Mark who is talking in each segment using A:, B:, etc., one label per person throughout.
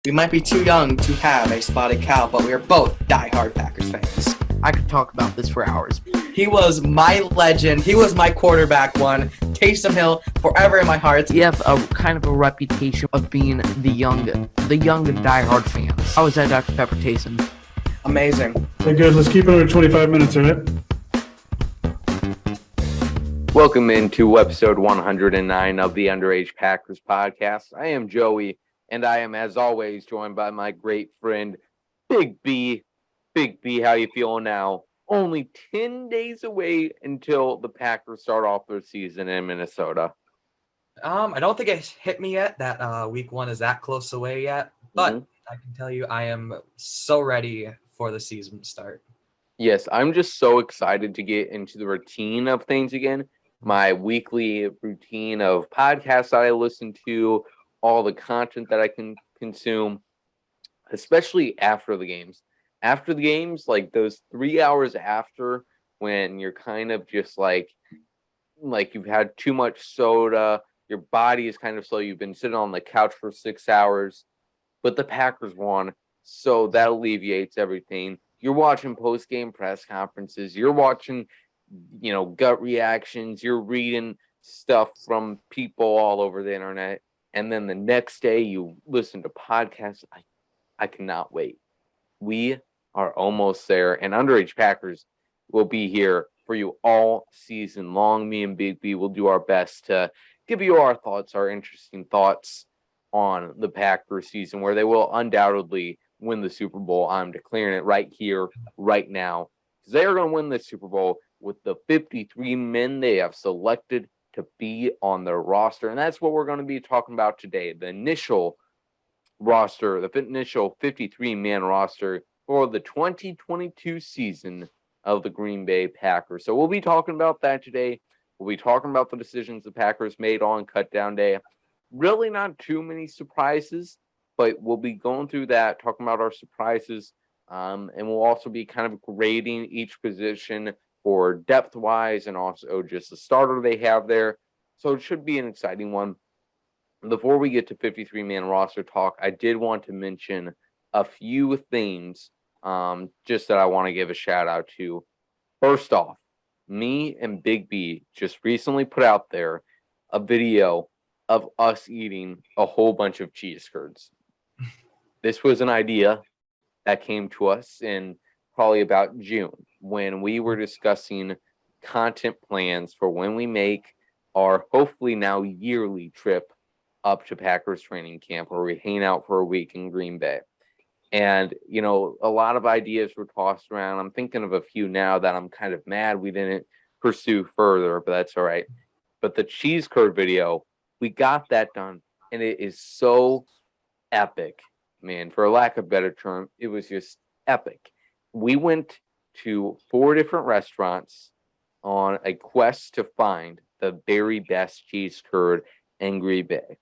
A: We might be too young to have a spotted cow, but we are both diehard Packers fans.
B: I could talk about this for hours.
A: He was my legend. He was my quarterback one. Taysom Hill, forever in my heart.
B: We have a kind of a reputation of being the young and diehard fans. How was that, Dr. Pepper Taysom?
A: Amazing.
C: Okay, good. Let's keep it under 25 minutes, all right?
D: Welcome into episode 109 of the Underage Packers podcast. I am Joey, and I am, as always, joined by my great friend, Big B. Big B, how you feeling now? Only 10 days away until the Packers start off their season in Minnesota.
E: I don't think it hit me yet that week one is that close away yet, but I can tell you I am so ready for the season to start.
D: Yes, I'm just so excited to get into the routine of things again. My weekly routine of podcasts that I listen to, all the content that I can consume, especially after the games. After the games, like those 3 hours after, when you're kind of just like you've had too much soda, your body is kind of slow, you've been sitting on the couch for 6 hours, but the Packers won, so that alleviates everything. You're watching post-game press conferences, you're watching gut reactions, you're reading stuff from people all over the internet, and then the next day you listen to podcasts. I cannot wait. We are almost there, and Underage Packers will be here for you all season long. Me and Big B will do our best to give you our thoughts, our interesting thoughts on the Packers season, where they will undoubtedly win the Super Bowl. I'm declaring it right here, right now. They are going to win the Super Bowl with the 53 men they have selected to be on their roster. And that's what we're going to be talking about today. The initial roster, the initial 53-man roster for the 2022 season of the Green Bay Packers. So we'll be talking about that today. We'll be talking about the decisions the Packers made on cutdown day. Really not too many surprises, but we'll be going through that, talking about our surprises. And we'll also be kind of grading each position for depth-wise and also just the starter they have there. So it should be an exciting one. Before we get to 53-man roster talk, I did want to mention a few things just that I want to give a shout-out to. First off, me and Big B just recently put out there a video of us eating a whole bunch of cheese curds. This was an idea that came to us in probably about June when we were discussing content plans for when we make our hopefully now yearly trip up to Packers training camp, where we hang out for a week in Green Bay. And, a lot of ideas were tossed around. I'm thinking of a few now that I'm kind of mad we didn't pursue further, but that's all right. But the cheese curd video, we got that done, and it is so epic. Man, for lack of a better term, it was just epic. We went to 4 different restaurants on a quest to find the very best cheese curd in Green Bay.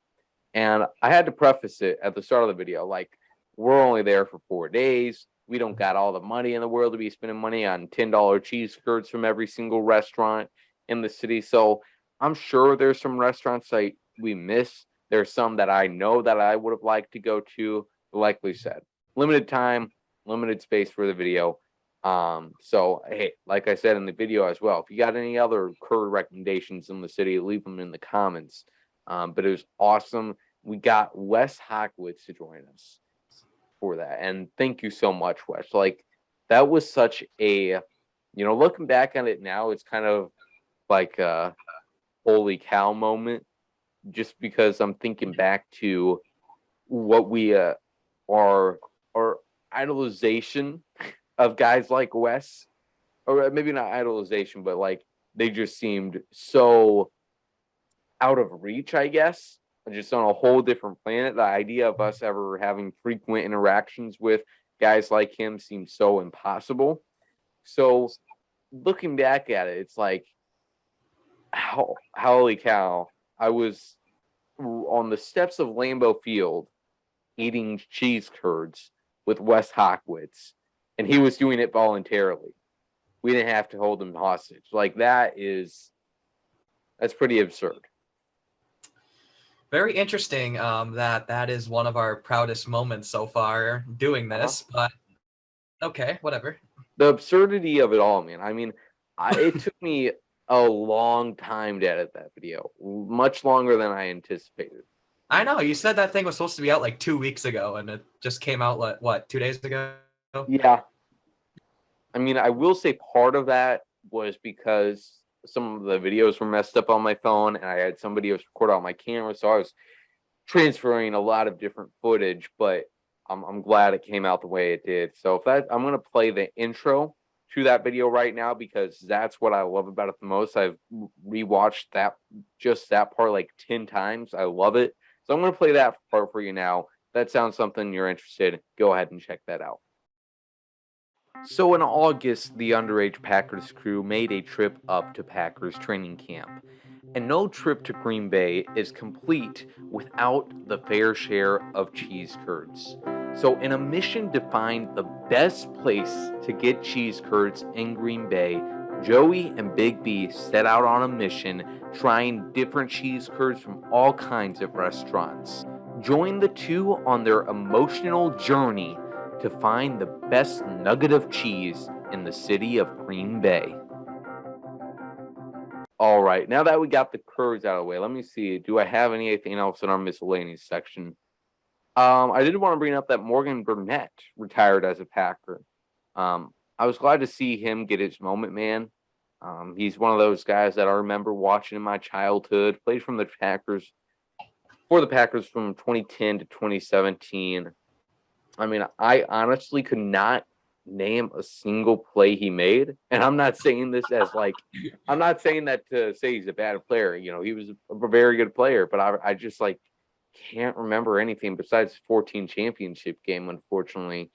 D: And I had to preface it at the start of the video, like, we're only there for 4 days. We don't got all the money in the world to be spending money on $10 cheese curds from every single restaurant in the city. So I'm sure there's some restaurants that we miss. There's some that I know that I would have liked to go to. Like we said, limited time, limited space for the video. So, hey, like I said in the video as well, if you got any other curd recommendations in the city, leave them in the comments. But it was awesome. We got Wes Hockwitz to join us for that. And thank you so much, Wes. Like, that was such a, looking back on it now, it's kind of like a holy cow moment, just because I'm thinking back to what we our idolization of guys like Wes, or maybe not idolization, but like they just seemed so out of reach, I guess, just on a whole different planet. The idea of us ever having frequent interactions with guys like him seemed so impossible. So looking back at it, it's like, holy cow, I was on the steps of Lambeau Field eating cheese curds with Wes Hockwitz, and he was doing it voluntarily. We didn't have to hold him hostage. Like, that's pretty absurd.
E: very interesting that is one of our proudest moments so far doing this, but okay, whatever.
D: The absurdity of it all, man. I mean, it took me a long time to edit that video, much longer than I anticipated.
E: I know, you said that thing was supposed to be out like 2 weeks ago, and it just came out, like, what, 2 days ago?
D: Yeah. I mean, I will say part of that was because some of the videos were messed up on my phone, and I had some videos recorded on my camera, so I was transferring a lot of different footage, but I'm glad it came out the way it did. So I'm going to play the intro to that video right now because that's what I love about it the most. I've rewatched that part like 10 times. I love it. So I'm going to play that part for you now. If that sounds something you're interested, go ahead and check that out. So in August, the Underage Packers crew made a trip up to Packers training camp. And no trip to Green Bay is complete without the fair share of cheese curds. So in a mission to find the best place to get cheese curds in Green Bay, Joey and Big B set out on a mission trying different cheese curds from all kinds of restaurants. Join the two on their emotional journey to find the best nugget of cheese in the city of Green Bay. All right, now that we got the curds out of the way, let me see. Do I have anything else in our miscellaneous section? I did want to bring up that Morgan Burnett retired as a Packer. I was glad to see him get his moment, man. He's one of those guys that I remember watching in my childhood. Played for the Packers from 2010 to 2017. I mean, I honestly could not name a single play he made. And I'm not saying this as like, I'm not saying that to say he's a bad player. You know, he was a very good player, but I just like can't remember anything besides 14 championship game, unfortunately.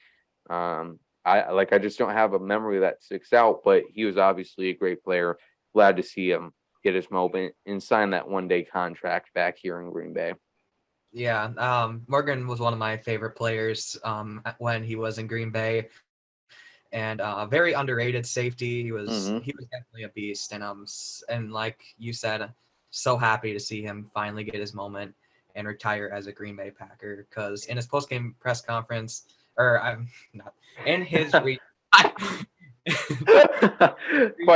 D: I just don't have a memory that sticks out, but he was obviously a great player. Glad to see him get his moment and sign that one-day contract back here in Green Bay.
E: Yeah, Morgan was one of my favorite players when he was in Green Bay, and very underrated safety. He was definitely a beast, and like you said, so happy to see him finally get his moment and retire as a Green Bay Packer. Because in his post-game press conference, or I'm not in his
D: Quite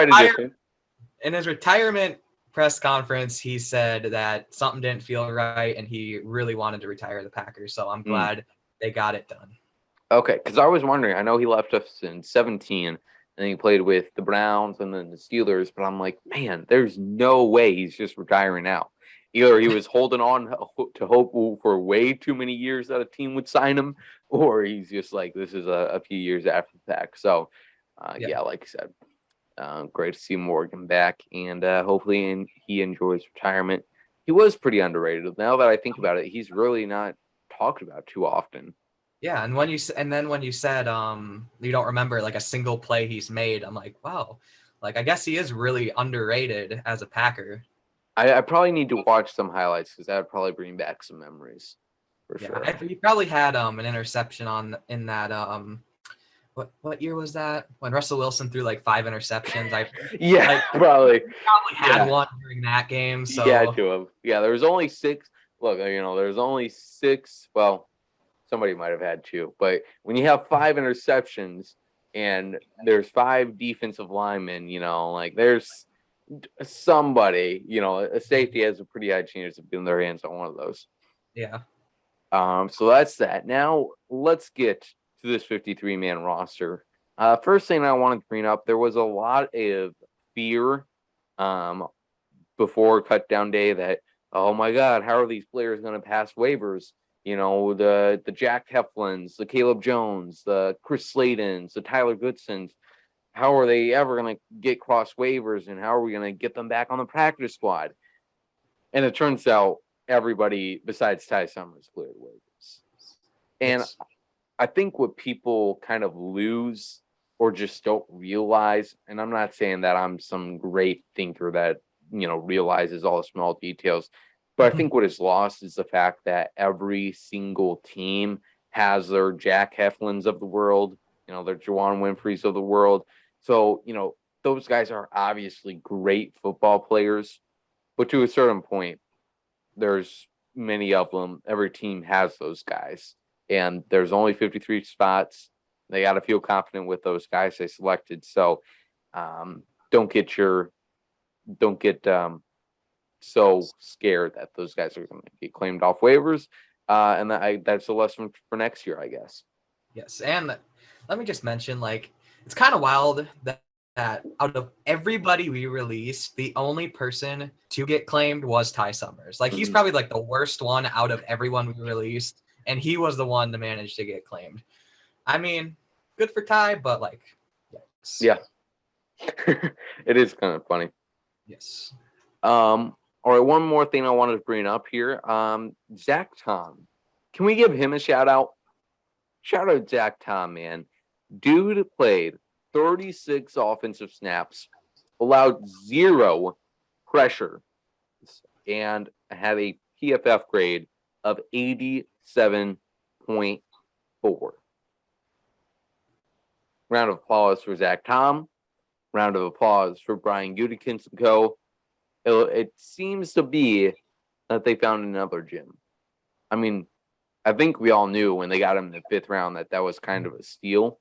D: a difference.
E: In his retirement press conference, he said that something didn't feel right, and he really wanted to retire the Packers. So I'm glad they got it done.
D: Okay, because I was wondering. I know he left us in 17, and he played with the Browns and then the Steelers. But I'm like, man, there's no way he's just retiring now. Either he was holding on to hope for way too many years that a team would sign him, or he's just like, this is a few years after the fact. So, yeah, like I said, great to see Morgan back, and hopefully he enjoys retirement. He was pretty underrated. Now that I think about it, he's really not talked about too often.
E: Yeah, and when you said you don't remember like a single play he's made, I'm like, wow, like I guess he is really underrated as a Packer.
D: I probably need to watch some highlights because that would probably bring back some memories for sure.
E: He probably had an interception in that what year was that when Russell Wilson threw like 5 interceptions?
D: Probably
E: had one during that game. So
D: he had to have. Yeah, there was only 6. Look, there's only 6. Well, somebody might have had 2, but when you have 5 interceptions and there's 5 defensive linemen, like there's somebody, a safety has a pretty high chance of getting their hands on one of those.
E: Yeah.
D: So that's that. Now let's get to this 53-man roster. First thing I wanted to bring up, there was a lot of fear before cut down day that, oh my God, how are these players going to pass waivers? The Jack Heflins, the Caleb Jones, the Chris Slaytons, the Tyler Goodsons. How are they ever going to get cross waivers, and how are we going to get them back on the practice squad? And it turns out everybody besides Ty Summers cleared waivers. And I think what people kind of lose or just don't realize, and I'm not saying that I'm some great thinker that, realizes all the small details, but I think what is lost is the fact that every single team has their Jack Heflins of the world, their Juwan Winfreys of the world. So, those guys are obviously great football players, but to a certain point, there's many of them, every team has those guys. And there's only 53 spots. They got to feel confident with those guys they selected. So don't get so scared that those guys are going to get claimed off waivers. And that's a lesson for next year, I guess.
E: Yes, and let me just mention, like, it's kind of wild that out of everybody we released, the only person to get claimed was Ty Summers. Like, he's probably like the worst one out of everyone we released, and he was the one to manage to get claimed. I mean, good for Ty, but like, yes.
D: Yeah, it is kind of funny.
E: Yes.
D: All right, one more thing I wanted to bring up here. Zach Tom. Can we give him a shout out? Shout out Zach Tom, man. Dude played 36 offensive snaps, allowed 0 pressure, and had a PFF grade of 87.4. Round of applause for Zach Tom. Round of applause for Brian Gutekunst and co. It seems to be that they found another gem. I mean, I think we all knew when they got him in the 5th round that was kind of a steal.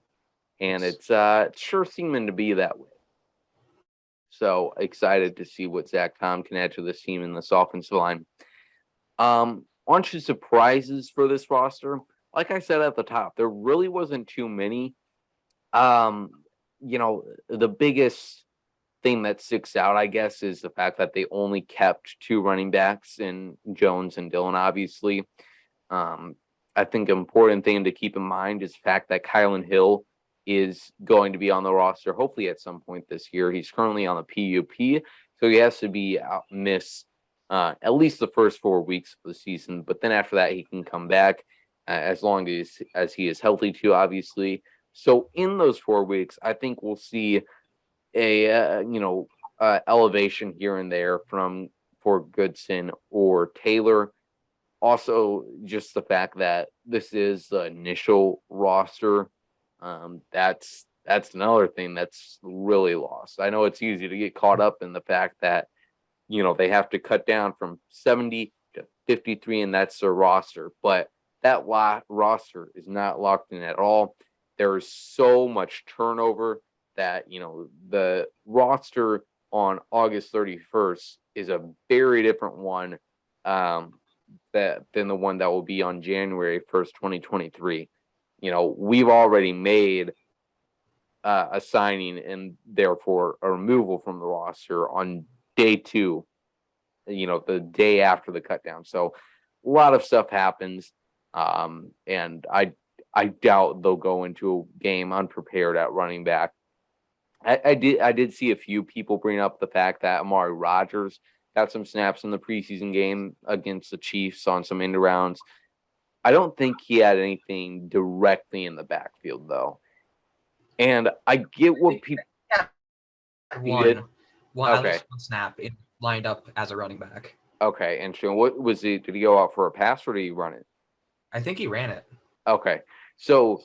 D: And it's sure seeming to be that way. So excited to see what Zach Tom can add to this team in this offensive line. Bunch of surprises for this roster. Like I said at the top, there really wasn't too many. The biggest thing that sticks out, I guess, is the fact that they only kept 2 running backs in Jones and Dillon, obviously. I think an important thing to keep in mind is the fact that Kylan Hill is going to be on the roster, hopefully at some point this year. He's currently on the PUP, so he has to be miss at least the first 4 weeks of the season. But then after that, he can come back as long as he is healthy too, obviously. So in those 4 weeks, I think we'll see a elevation here and there for Goodson or Taylor. Also, just the fact that this is the initial roster, that's another thing that's really lost. I know it's easy to get caught up in the fact that, they have to cut down from 70 to 53, and that's their roster. But that roster is not locked in at all. There's so much turnover that, the roster on August 31st is a very different one than the one that will be on January 1st, 2023. We've already made a signing and therefore a removal from the roster on day 2, the day after the cut down. So a lot of stuff happens. And I doubt they'll go into a game unprepared at running back. I did see a few people bring up the fact that Amari Rodgers got some snaps in the preseason game against the Chiefs on some end rounds. I don't think he had anything directly in the backfield, though. And I get what people...
E: One snap lined up as a running back.
D: Okay, interesting. What was he? Did he go out for a pass or did he run it?
E: I think he ran it.
D: Okay, so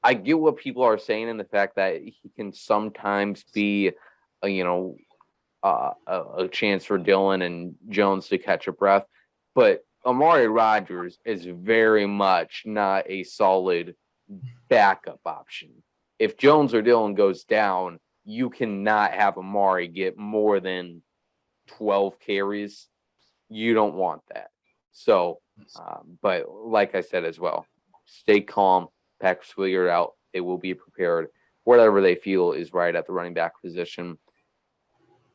D: I get what people are saying in the fact that he can sometimes be, a chance for Dillon and Jones to catch a breath, but Amari Rodgers is very much not a solid backup option. If Jones or Dillon goes down, you cannot have Amari get more than 12 carries. You don't want that. So, but like I said as well, stay calm. Packers figure it out. They will be prepared. Whatever they feel is right at the running back position.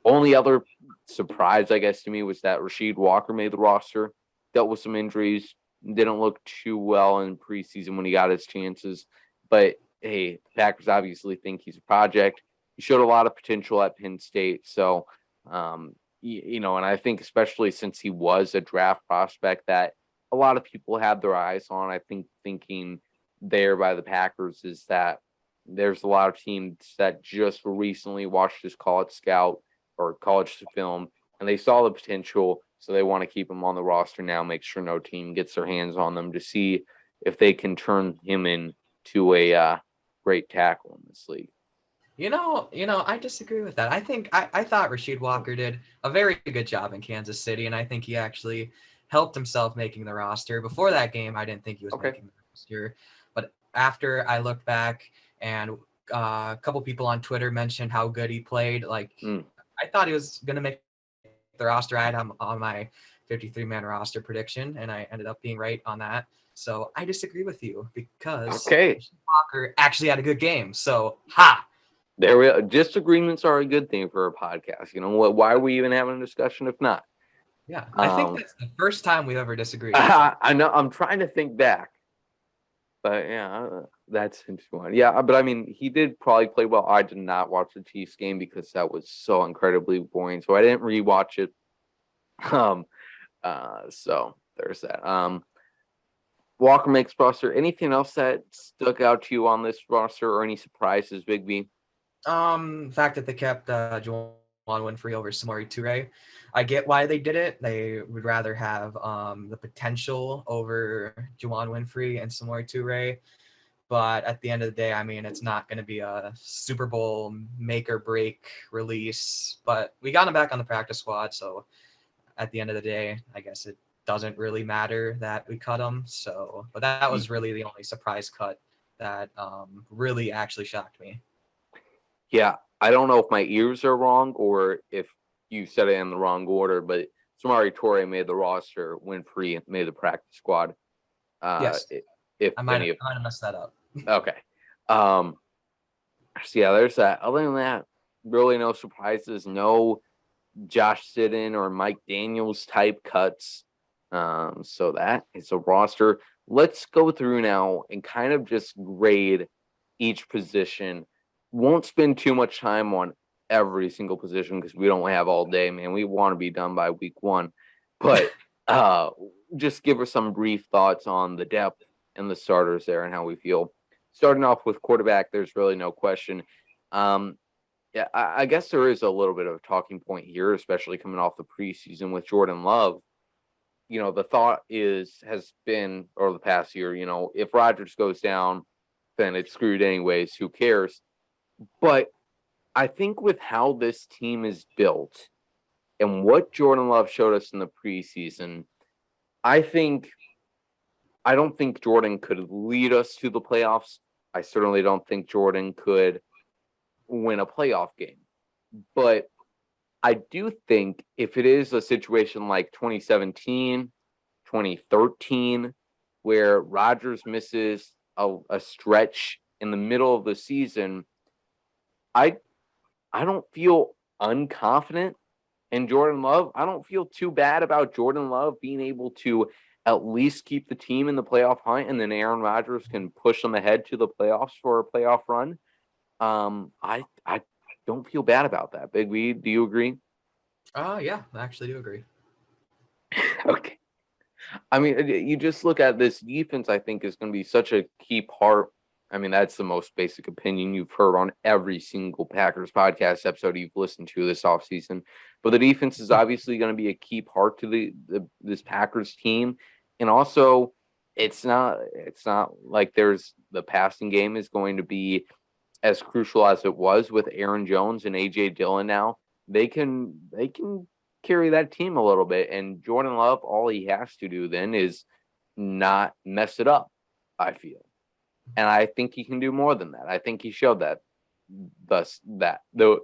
D: Only other surprise, I guess, to me was that Rasheed Walker made the roster. Dealt with some injuries. Didn't look too well in preseason when he got his chances. But, hey, the Packers obviously think he's a project. He showed a lot of potential at Penn State. So, and I think especially since he was a draft prospect that a lot of people had their eyes on, I think thinking there by the Packers is that there's a lot of teams that just recently watched his college scout or college film, and they saw the potential, so they want to keep him on the roster now, make sure no team gets their hands on them to see if they can turn him into a great tackle in this league.
E: I disagree with that. I thought Rasheed Walker did a very good job in Kansas City, and I think he actually helped himself making the roster. Before that game, I didn't think he was making the roster. But after I looked back and a couple people on Twitter mentioned how good he played, like I thought he was going to make the roster. I had him on my 53-man roster prediction, and I ended up being right on that. So I disagree with you because Walker actually had a good game. So,
D: There we go. Disagreements are a good thing for a podcast. You know what? Why are we even having a discussion if not?
E: Yeah, I think that's the first time we've ever disagreed.
D: I know. I'm trying to think back. But yeah, that's interesting. Yeah, but I mean, he did probably play well. I did not watch the Chiefs game because that was so incredibly boring. So I didn't rewatch it. So there's that. Walker makes roster. Anything else that stuck out to you on this roster or any surprises, Big B?
E: The fact that they kept Juwan Winfrey over Samori Toure. I get why they did it. They would rather have the potential over Juwan Winfrey and Samori Toure. But at the end of the day, I mean, it's not going to be a Super Bowl make or break release. But we got him back on the practice squad. So at the end of the day, I guess it doesn't really matter that we cut him. So, but that was really the only surprise cut that really actually shocked me.
D: Yeah, I don't know if my ears are wrong or if you said it in the wrong order, but Samori Toure made the roster. Winfrey made the practice squad.
E: Yes,
D: if
E: I might have messed that up.
D: Okay. So yeah, there's that. Other than that, really no surprises. No Josh Sidden or Mike Daniels type cuts. So that is a roster. Let's go through now and kind of just grade each position. Won't spend too much time on every single position because we don't have all day, man. We want to be done by week 1. But just give us some brief thoughts on the depth and the starters there and how we feel. Starting off with quarterback, there's really no question. Yeah, I guess there is a little bit of a talking point here, especially coming off the preseason with Jordan Love. You know, the thought has been, over the past year, you know, if Rodgers goes down, then it's screwed anyways. Who cares? But I think with how this team is built and what Jordan Love showed us in the preseason, I don't think Jordan could lead us to the playoffs. I certainly don't think Jordan could win a playoff game. But I do think if it is a situation like 2017, 2013, where Rodgers misses a stretch in the middle of the season, I don't feel unconfident in Jordan Love. I don't feel too bad about Jordan Love being able to at least keep the team in the playoff hunt, and then Aaron Rodgers can push them ahead to the playoffs for a playoff run. I don't feel bad about that. Big B, do you agree?
E: Yeah, I actually do agree.
D: Okay. I mean, you just look at this defense, I think is going to be such a key part. I mean, that's the most basic opinion you've heard on every single Packers podcast episode you've listened to this offseason. But the defense is obviously going to be a key part to this Packers team. And also, it's not like the passing game is going to be as crucial as it was with Aaron Jones and A.J. Dillon now. They can carry that team a little bit. And Jordan Love, all he has to do then is not mess it up, I feel. And I think he can do more than that. I think he showed that in the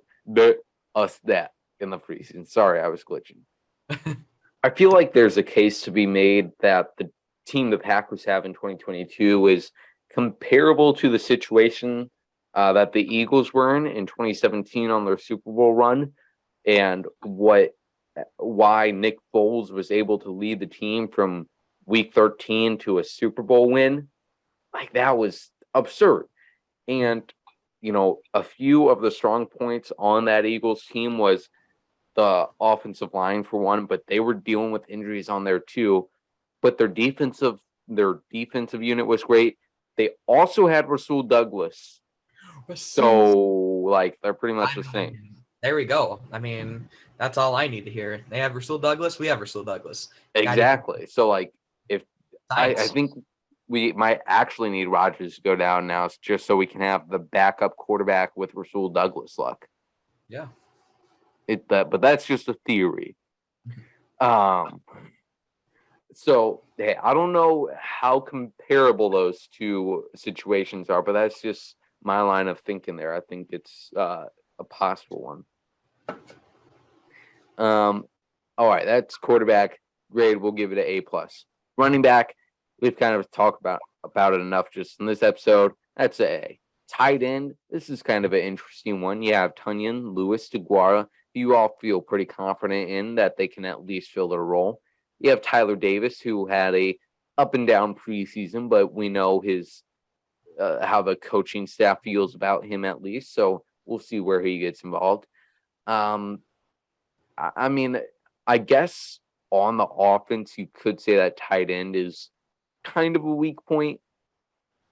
D: preseason. Sorry, I was glitching. I feel like there's a case to be made that the team the Packers have in 2022 is comparable to the situation that the Eagles were in 2017 on their Super Bowl run, and why Nick Foles was able to lead the team from week 13 to a Super Bowl win. Like, that was absurd. And, you know, a few of the strong points on that Eagles team was the offensive line, for one, but they were dealing with injuries on there too. But their defensive unit was great. They also had Rasul Douglas. So, like, they're pretty much the same.
E: There we go. I mean, that's all I need to hear. They have Rasul Douglas. We have Rasul Douglas.
D: Exactly. So, like, if I think we might actually need Rodgers to go down now just so we can have the backup quarterback with Rasul Douglas luck.
E: Yeah.
D: But that's just a theory. So, hey, I don't know how comparable those two situations are, but that's just my line of thinking there. I think it's a possible one. All right, that's quarterback grade. We'll give it an A plus. Running back, we've kind of talked about it enough just in this episode. That's an A. Tight end, this is kind of an interesting one. You have Tunyon, Lewis, DeGuara. You all feel pretty confident in that they can at least fill their role. You have Tyler Davis, who had a up and down preseason, but we know his how the coaching staff feels about him at least. So we'll see where he gets involved. I mean, I guess on the offense, you could say that tight end is kind of a weak point,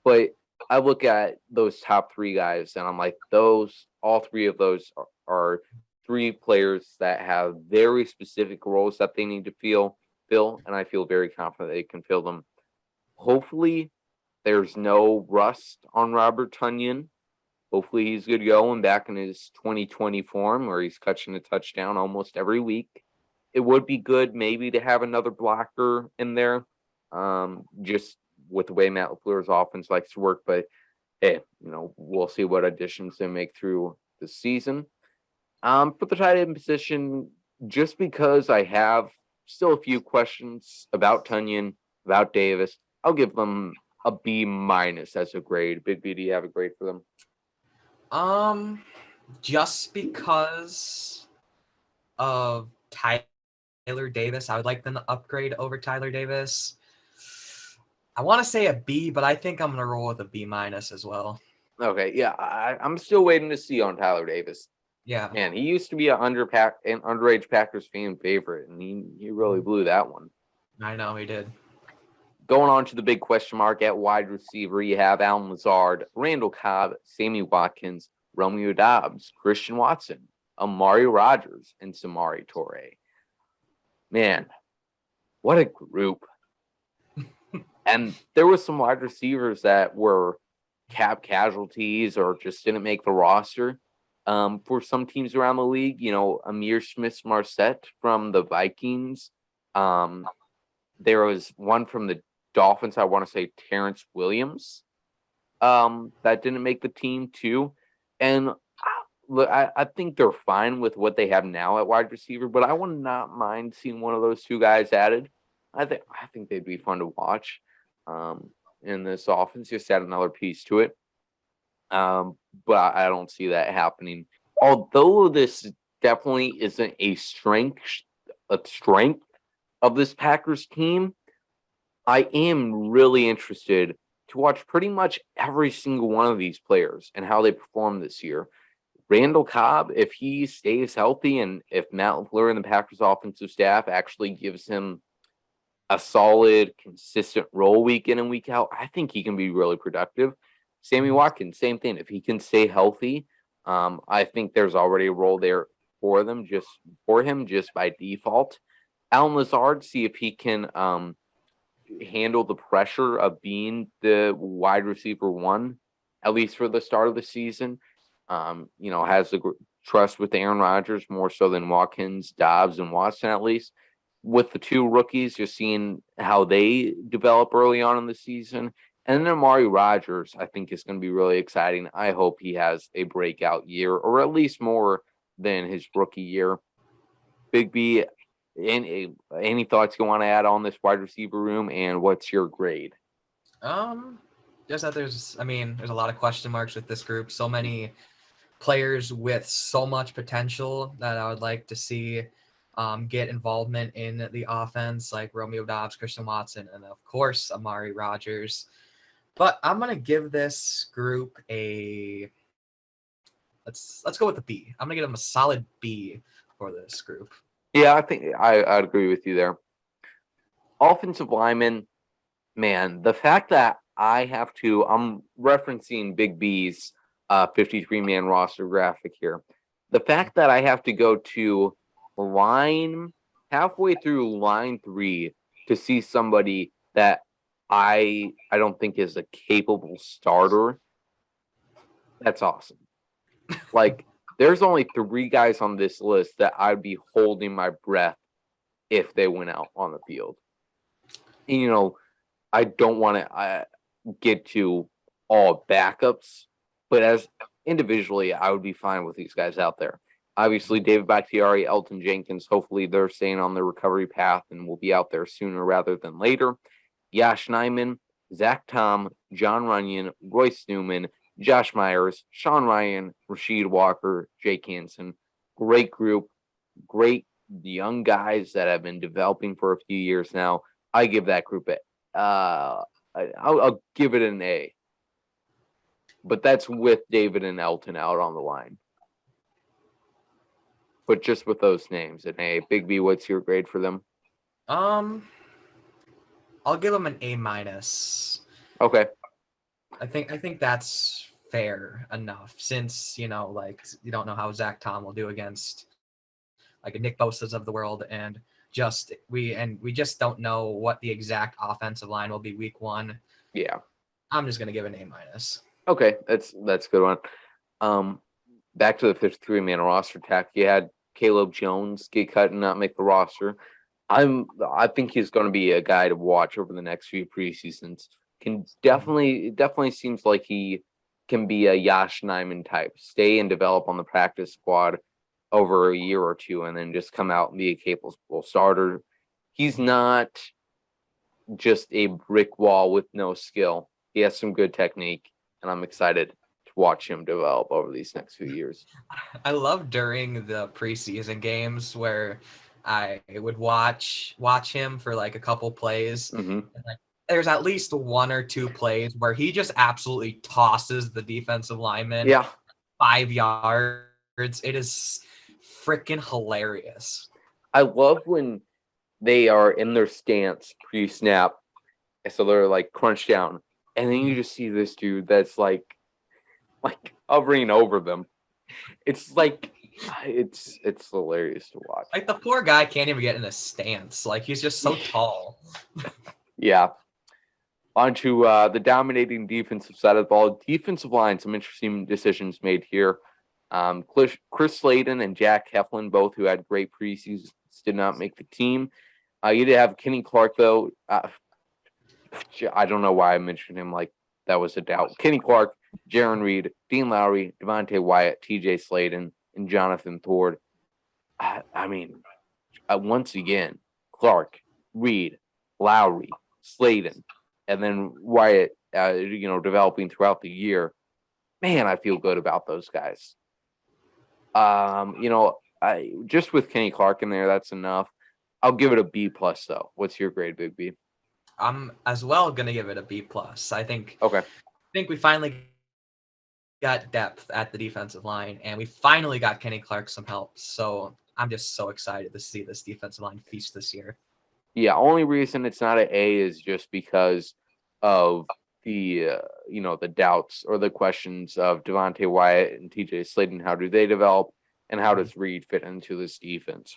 D: but I look at those top three guys and I'm like, all three of those are three players that have very specific roles that they need to fill, and I feel very confident they can fill them. Hopefully, there's no rust on Robert Tunyon. Hopefully, he's good to go and back in his 2020 form where he's catching a touchdown almost every week. It would be good maybe to have another blocker in there, just with the way Matt LaFleur's offense likes to work. But hey, we'll see what additions they make through the season. For the tight end position, just because I have still a few questions about Tunyon, about Davis, I'll give them a B minus as a grade. Big B, do you have a grade for them?
E: Just because of Tyler Davis, I would like them to upgrade over Tyler Davis. I want to say a B, but I think I'm going to roll with a B minus as well.
D: Okay, yeah, I'm still waiting to see on Tyler Davis.
E: Yeah.
D: Man, he used to be an underage Packers fan favorite, and he really blew that one.
E: I know he did.
D: Going on to the big question mark at wide receiver, you have Allen Lazard, Randall Cobb, Sammy Watkins, Romeo Doubs, Christian Watson, Amari Rogers, and Samari Toure. Man, what a group. And there were some wide receivers that were cap casualties or just didn't make the roster. For some teams around the league, Amir Smith-Marset from the Vikings. There was one from the Dolphins, I want to say Terrence Williams, that didn't make the team too. And I think they're fine with what they have now at wide receiver, but I would not mind seeing one of those two guys added. I think they'd be fun to watch in this offense. Just add another piece to it. But I don't see that happening. Although this definitely isn't a strength of this Packers team, I am really interested to watch pretty much every single one of these players and how they perform this year. Randall Cobb, if he stays healthy and if Matt LaFleur and the Packers offensive staff actually gives him a solid, consistent role week in and week out, I think he can be really productive. Sammy Watkins, same thing. If he can stay healthy, I think there's already a role there for him just by default. Allen Lazard, see if he can handle the pressure of being the wide receiver one, at least for the start of the season. Has the trust with Aaron Rodgers more so than Watkins, Dobbs, and Watson, at least. With the two rookies, just seeing how they develop early on in the season. And then Amari Rogers, I think, is going to be really exciting. I hope he has a breakout year, or at least more than his rookie year. Big B, any thoughts you want to add on this wide receiver room, and what's your grade?
E: Just that there's a lot of question marks with this group. So many players with so much potential that I would like to see get involvement in the offense, like Romeo Doubs, Christian Watson, and of course Amari Rogers. But I'm gonna give this group a let's go with a B. I'm gonna give them a solid B for this group.
D: Yeah, I think I'd agree with you there. Offensive lineman, man, the fact that I'm referencing Big B's 53-man roster graphic here. The fact that I have to go to halfway through line 3 to see somebody that I don't think is a capable starter, that's awesome. Like, there's only 3 guys on this list that I'd be holding my breath if they went out on the field. you know, I don't want to get to all backups, but as individually, I would be fine with these guys out there. Obviously, David Bakhtiari, Elton Jenkins, hopefully they're staying on their recovery path and will be out there sooner rather than later. Yash Nyman, Zach Tom, John Runyon, Royce Newman, Josh Myers, Sean Ryan, Rasheed Walker, Jake Hansen. Great group, great young guys that have been developing for a few years now. I give that group I'll give it an A. But that's with David and Elton out on the line. But just with those names, an A. Big B, what's your grade for them?
E: I'll give them an A-.
D: Okay.
E: I think that's fair enough, since you don't know how Zach Tom will do against like a Nick Bosa's of the world, and we just don't know what the exact offensive line will be week 1.
D: Yeah.
E: I'm just gonna give it an A-.
D: Okay, that's a good one. Back to the 53-man roster tack. You had Caleb Jones get cut and not make the roster. I think he's going to be a guy to watch over the next few preseasons. It definitely seems like he can be a Yash Nyman type. Stay and develop on the practice squad over a year or two, and then just come out and be a capable starter. He's not just a brick wall with no skill. He has some good technique, and I'm excited to watch him develop over these next few years.
E: I love during the preseason games where I would watch him for like a couple plays.
D: Mm-hmm.
E: And like, there's at least 1 or 2 plays where he just absolutely tosses the defensive lineman 5 yards. It is freaking hilarious.
D: I love when they are in their stance pre-snap, so they're like crunched down, and then you just see this dude that's like hovering over them. It's like it's hilarious to watch.
E: Like, the poor guy can't even get in a stance. Like, he's just so tall.
D: Yeah. On to the dominating defensive side of the ball. Defensive line, some interesting decisions made here. Chris Slayton and Jack Heflin, both who had great preseasons, did not make the team. You did have Kenny Clark, though. I don't know why I mentioned him like that was a doubt. Kenny Clark, Jaron Reed, Dean Lowry, Devontae Wyatt, TJ Slayton, and Jonathan Thord. I mean, once again, Clark, Reed, Lowry, Slayton, and then Wyatt, developing throughout the year. Man, I feel good about those guys. Just with Kenny Clark in there, that's enough. I'll give it a B plus though. What's your grade, Big B?
E: I'm as well gonna give it a B+. I think we finally got depth at the defensive line, and we finally got Kenny Clark some help. So I'm just so excited to see this defensive line feast this year.
D: Yeah, only reason it's not an A is just because of the the doubts or the questions of Devontae Wyatt and TJ Slayton. How do they develop, and how does Reed fit into this defense?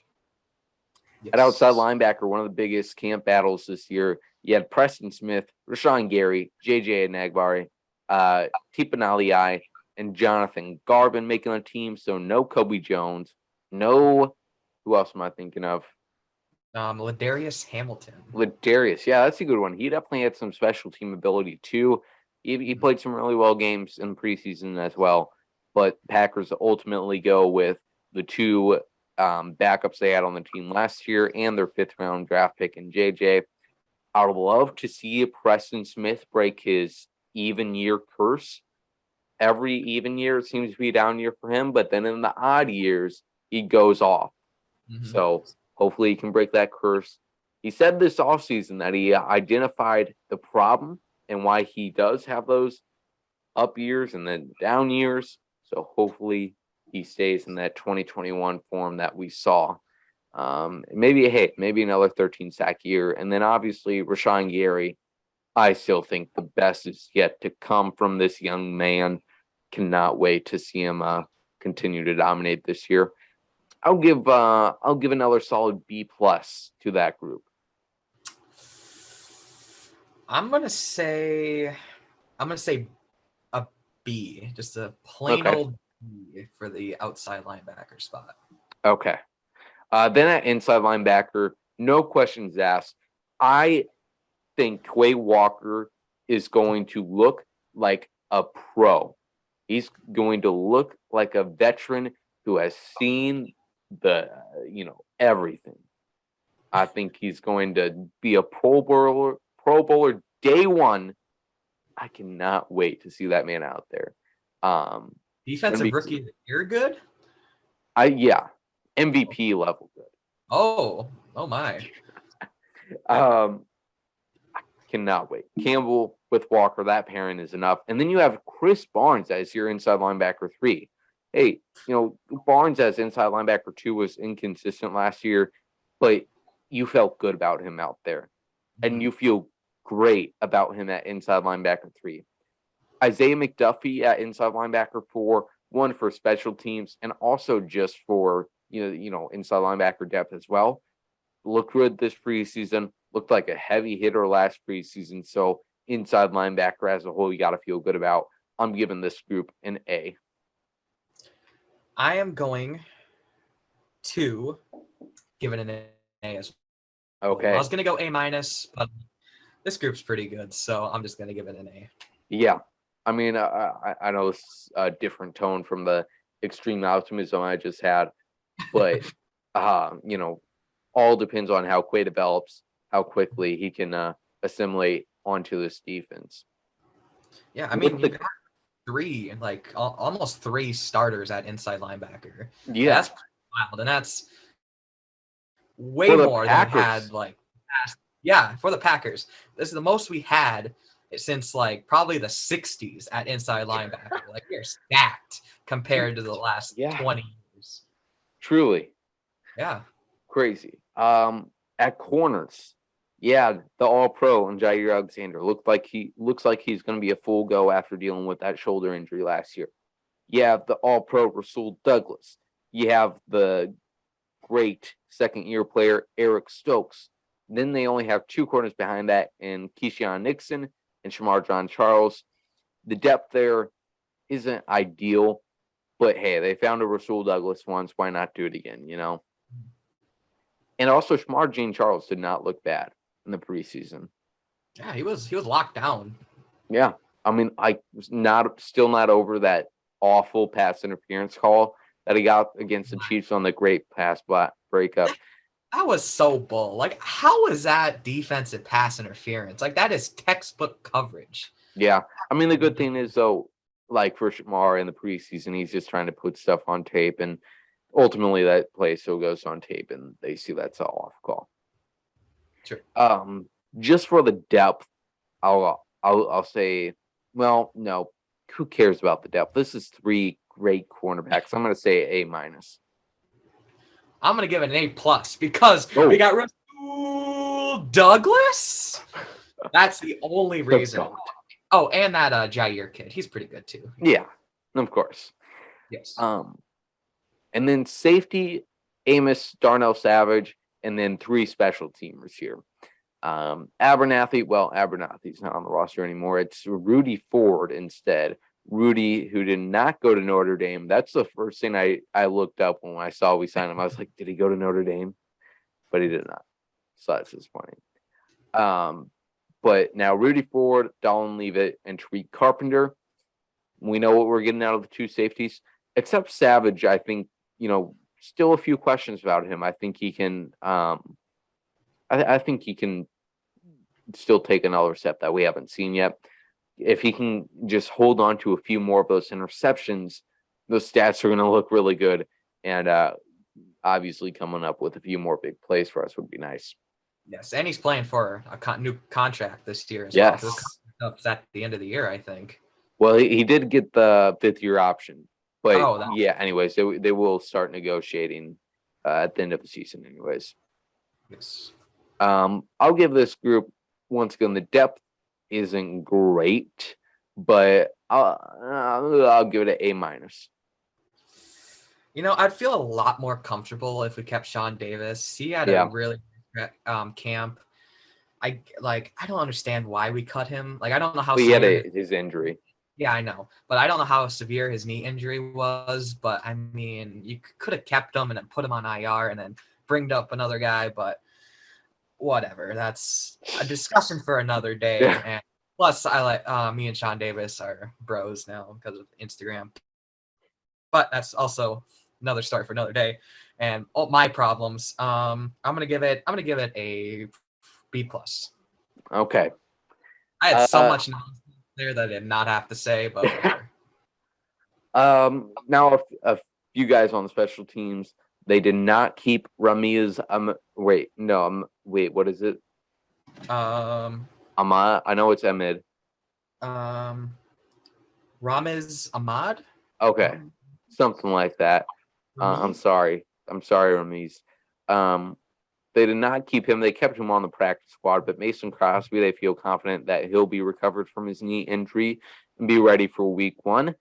E: Yes.
D: At outside linebacker, one of the biggest camp battles this year, you had Preston Smith, Rashawn Gary, JJ Nagbari, Tipan Aliai, and Jonathan Garvin making a team. So no Kobe Jones, no, who else am I thinking of?
E: Ladarius Hamilton.
D: Ladarius, yeah, that's a good one. He definitely had some special team ability too. He played some really well games in preseason as well. But Packers ultimately go with the 2 backups they had on the team last year and their 5th round draft pick in JJ. I would love to see Preston Smith break his even year curse. Every even year seems to be a down year for him, but then in the odd years, he goes off. Mm-hmm. So hopefully he can break that curse. He said this offseason that he identified the problem and why he does have those up years and then down years. So hopefully he stays in that 2021 form that we saw. Maybe another 13 sack year. And then obviously Rashawn Gary, I still think the best is yet to come from this young man. Cannot wait to see him continue to dominate this year. I'll give another solid B+ to that group.
E: I'm gonna say a B, just a plain old B for the outside linebacker spot.
D: Okay. Then at inside linebacker, no questions asked. I think Quay Walker is going to look like a pro. He's going to look like a veteran who has seen the, everything. I think he's going to be a Pro Bowler day one. I cannot wait to see that man out there.
E: Defensive rookie of the year good?
D: MVP level good.
E: Oh my.
D: I cannot wait. Campbell with Walker, that pairing is enough. And then you have Chris Barnes as your inside linebacker 3. Hey, Barnes as inside linebacker 2 was inconsistent last year, but you felt good about him out there. And you feel great about him at inside linebacker 3. Isaiah McDuffie at inside linebacker 4, one for special teams and also just for inside linebacker depth as well. Looked good this preseason. Looked like a heavy hitter last preseason. So inside linebacker as a whole, you got to feel good about. I'm giving this group an A.
E: I am going to give it an A as well.
D: Okay.
E: I was going to go A-, but this group's pretty good, so I'm just going to give it an A.
D: Yeah. I mean, I know it's a different tone from the extreme optimism I just had, but, all depends on how Quay develops, how quickly he can assimilate onto this defense.
E: Yeah, I mean, you got almost 3 starters at inside linebacker.
D: Yeah.
E: That's wild, and that's way more than we had, for the Packers. This is the most we had since, probably the 60s at inside linebacker. We're stacked compared to the last 20 years.
D: Truly.
E: Yeah.
D: Crazy. At corners, the All-Pro and Jair Alexander looks like he's going to be a full go after dealing with that shoulder injury last year. You have the All-Pro Rasul Douglas. You have the great second-year player Eric Stokes. Then they only have 2 corners behind that, in Keyshawn Nixon and Shamar John Charles. The depth there isn't ideal, but hey, they found a Rasul Douglas once. Why not do it again? And also, Shamar Jean Charles did not look bad in the preseason.
E: Yeah, he was locked down.
D: Yeah, I mean, I was still not over that awful pass interference call that he got against the Chiefs on the great pass breakup.
E: That was so bull. How is that defensive pass interference? That is textbook coverage.
D: Yeah, I mean, the good thing is though, for Shamar in the preseason, he's just trying to put stuff on tape, and ultimately that play still goes on tape and they see that's all off call.
E: Sure.
D: Just for the depth, I'll say, well, no, who cares about the depth? This is 3 great cornerbacks. I'm going to say A-.
E: I'm going to give it an A+ because we got Rasul Douglas. That's the only reason. Oh, and that Jair kid. He's pretty good too.
D: Yeah, of course.
E: Yes.
D: And then safety, Amos, Darnell Savage, and then 3 special teamers here. Abernathy's not on the roster anymore. It's Rudy Ford instead. Rudy, who did not go to Notre Dame. That's the first thing I looked up when I saw we signed him. I was like, did he go to Notre Dame? But he did not. So that's disappointing. But now Rudy Ford, Dolan Leavitt, and Tariq Carpenter. We know what we're getting out of the 2 safeties. Except Savage, I think, still a few questions about him. I think he can I think he can still take another step that we haven't seen yet. If he can just hold on to a few more of those interceptions, those stats are going to look really good. And obviously coming up with a few more big plays for us would be nice.
E: Yes, and he's playing for a new contract this year as
D: well.
E: This contract's at the end of the year, I think.
D: Well, he did get the 5th-year option. But anyways, they will start negotiating at the end of the season anyways.
E: Yes.
D: I'll give this group, once again, the depth isn't great, but I'll give it an A-.
E: I'd feel a lot more comfortable if we kept Sean Davis. He had a really camp. I don't understand why we cut him. I don't know how
D: he had his injury.
E: Yeah, I know, but I don't know how severe his knee injury was. But I mean, you could have kept him and then put him on IR and then bringed up another guy. But whatever. That's a discussion for another day.
D: Yeah.
E: And plus, I like me and Sean Davis are bros now because of Instagram. But that's also another story for another day. And all my problems, I'm gonna give it a B plus.
D: Okay.
E: I had so much nonsense there that I did not have to say, but whatever.
D: Now a few guys on the special teams, they did not keep Ramiz. What is it? Ahmad. I know it's Ahmed.
E: Ramiz Ahmad.
D: Okay, something like that. I'm sorry, Ramiz. They did not keep him. They kept him on the practice squad, but Mason Crosby, they feel confident that he'll be recovered from his knee injury and be ready for week 1.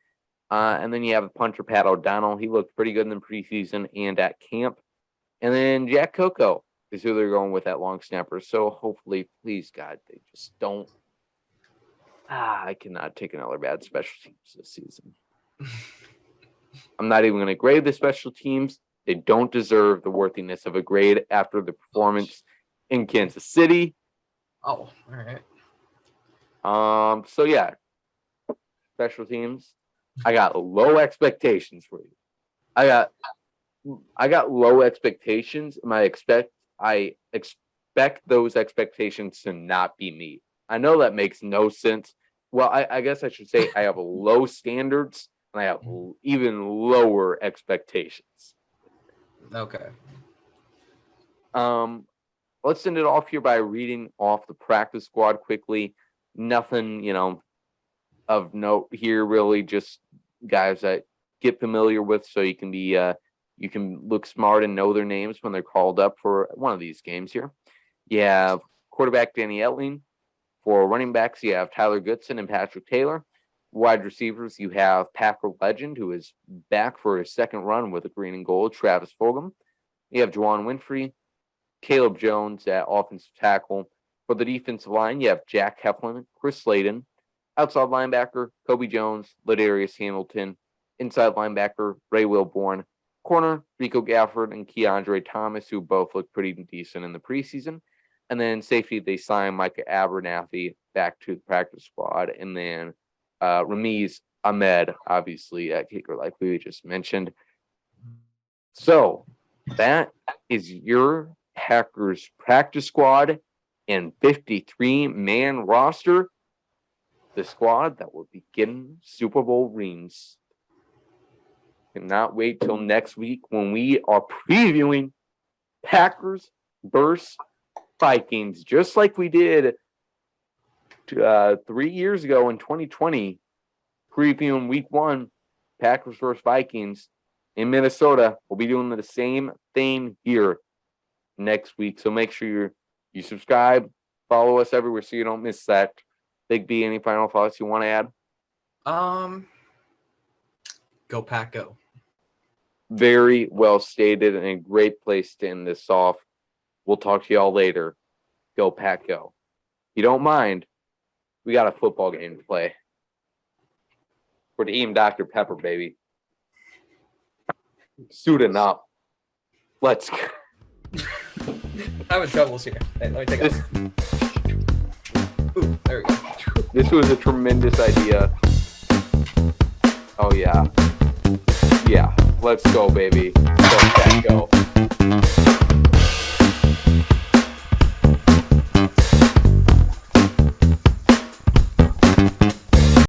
D: And then you have punter Pat O'Donnell. He looked pretty good in the preseason and at camp. And then Jack Coco is who they're going with at long snapper. So hopefully, please, God, they just don't. I cannot take another bad special teams this season. I'm not even going to grade the special teams. They don't deserve the worthiness of a grade after the performance in Kansas City.
E: Oh, all right.
D: So yeah, special teams. I got low expectations for you. I got low expectations. I expect those expectations to not be met. I know that makes no sense. Well, I guess I should say I have low standards and I have even lower expectations.
E: Okay.
D: Let's end it off here by reading off the practice squad quickly. Nothing, of note here, really, just guys that get familiar with, so you can be you can look smart and know their names when they're called up for one of these games here. You have quarterback Danny Etling. For running backs, you have Tyler Goodson and Patrick Taylor. Wide receivers, you have Packer legend, who is back for his second run with a green and gold, Travis Fulgham. You have Juwan Winfrey, Caleb Jones at offensive tackle. For the defensive line, you have Jack Heflin, Chris Slayton. Outside linebacker, Kobe Jones, Ladarius Hamilton. Inside linebacker, Ray Wilborn. Corner, Rico Gafford and Keandre Thomas, who both look pretty decent in the preseason. And then safety, they signed Micah Abernathy back to the practice squad. And then Ramiz Ahmed, obviously, at kicker, like we just mentioned. So that is your Packers practice squad and 53-man roster. The squad that will be getting Super Bowl rings. Cannot wait till next week when we are previewing Packers versus Vikings, just like we did 3 years ago in 2020, previewing week 1, Packers versus Vikings in Minnesota. We'll be doing the same thing here next week. So make sure you subscribe, follow us everywhere so you don't miss that. Big B, any final thoughts you want to add?
E: Go Pack, go.
D: Very well stated and a great place to end this off. We'll talk to y'all later. Go Pack, go. If you don't mind, we got a football game to play. For Team Dr. Pepper, baby. Suiting up. Let's go.
E: I'm in troubles here. Hey, let me take it. Ooh, there we go.
D: This was a tremendous idea. Oh, yeah. Yeah. Let's go, baby. Go, Pack, go.